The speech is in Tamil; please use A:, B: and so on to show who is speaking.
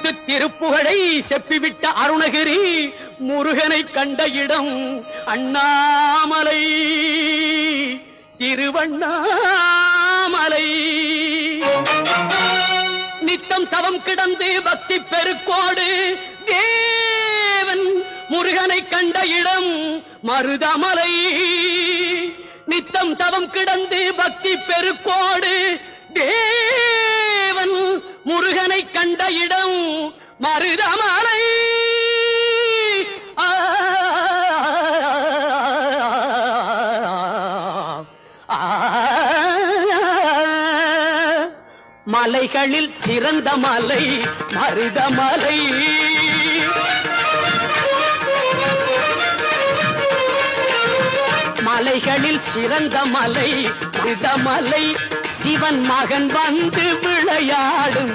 A: முத்து திருப்புகழை செப்பிவிட்ட அருணகிரி முருகனை கண்ட இடம் அண்ணாமலை திருவண்ணாமலை. நித்தம் தவம் கிடந்து பக்தி பெருக்கோடு தேவன் முருகனை கண்ட இடம் மருதமலை. நித்தம் தவம் கிடந்து பக்தி பெருக்கோடு தேவன் முருகனை கண்ட இடம் மருதமலை. மலைகளில் சிறந்த மலை மருதமலை. மலைகளில் சிறந்த மலை மருதமலை. சிவன் மகன் வந்து விளையாடும்